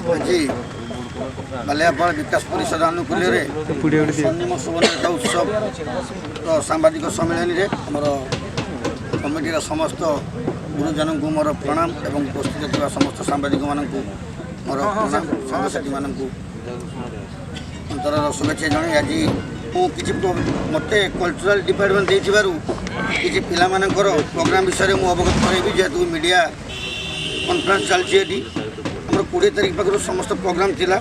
आज बालियापाड़ विकास परिषद आनुकूल्य स्वर्णिम सुवर्ण उत्सव सांबादिक सम्मेलन में आमर कमिटर समस्त गुरुजन को मोर प्रणाम एवं उपस्थित थी समस्त सांबादिक मानक मोर प्रणाम सांगसाथी मानक अंतर शुभेच्छा जन आज मुझे मत कल्चरल डिपार्टमेंट किसी पिला प्रोग्राम विषय में अवगत करेबी जेहेतु मीडिया कॉन्फ्रेंस चलती आमर 20 तारीख पाखर समस्त प्रोग्राम थिला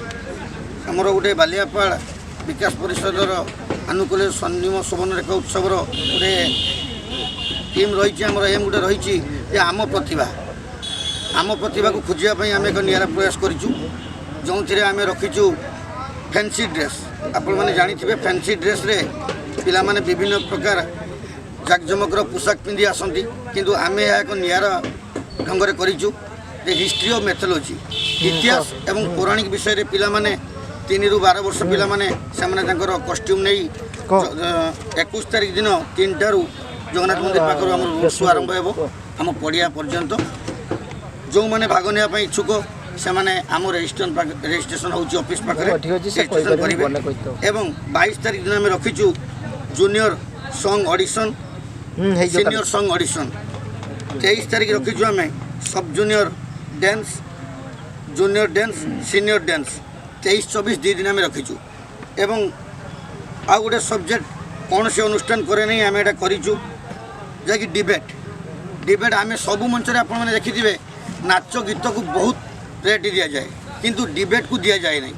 आमर गोटे बालियापाड़ विकास परिषद आनुकूल्य स्वर्णिम सुवर्ण रेखा उत्सव गोटे टीम रही आम एम गोटे रही आम प्रतिभा को खोजापी आम एक निरा प्रयास करूँ जो आम रखीचु फैंसी ड्रेस आपण मैंने जानी फैंसी ड्रेस रे पिला माने विभिन्न प्रकार जाकजमकर पोशाक पिंधि आसती किंतु आम एक निरा ढंग से करूँ हिस्ट्री ऑफ मैथोलॉजी इतिहास एवं पौराणिक विषय रे पिला माने 3 ରୁ 12 वर्ष पिला माने कॉस्ट्यूम नहीं 21 तारीख दिन 3टारू जगन्नाथ मंदिर पाखर आम रूल्स आरंभ हो आम पड़िया पर्यंत जो मैंने भाग नहीं इच्छुक से माने आम रजिस्ट्रेशन होची ऑफिस पाखरे रजिस्ट्रेशन करेंगे एवं 22 तारीख दिन आम रखीचु junior song audition senior song audition 23 तारीख रखीचु आम सब junior dance junior dance senior dance 23-24 2 दिन आम रखीचु एवं आ गोटे सब्जेक्ट कौन से अनुष्ठान करे नहीं आम एटा करूँ जैकि डिबेट आम सबू मंच आपने देखिथे नाच गीत को बहुत रेट दि जाए किंतु डिबेट को दि जाए नहीं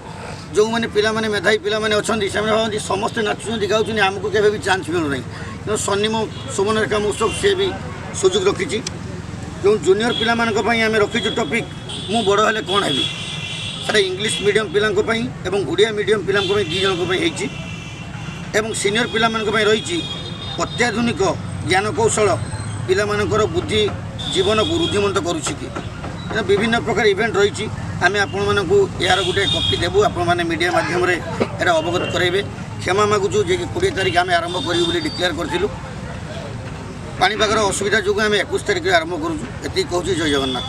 जो मैंने पिला माने मेधावी पिला माने अच्छी से भावती समस्ते नाचुं गाँव आमको केवे भी चांस मिलूना कि स्वर्णिम सुवर्ण रेखा महोत्सव सी भी सुजोग रखी जो जूनियर पिला आम रखीचु टॉपिक मु बड़ हेले कौन हेबी से इंग्लिश मीडियम पिलांकों एवं ओडिया मीडियम पिलांकों 2 जनों एवं सीनियर पिला रही अत्याधुनिक ज्ञान कौशल पिला बुद्धि जीवन को रुद्धिमंत करुच्ची कि विभिन्न प्रकार इवेंट रही आम आपण मानू यार गोटे कपी देवु आपण मैंने मीडिया माध्यम यार अवगत कराइबे क्षमा मागुचु जे 20 तारीख आम आरंभ करूँ डिक्लेयर करूँ पाणीपागर असुविधा जो आम 21 तारीख आरंभ करूँ ये कहूँ जय जगन्नाथ।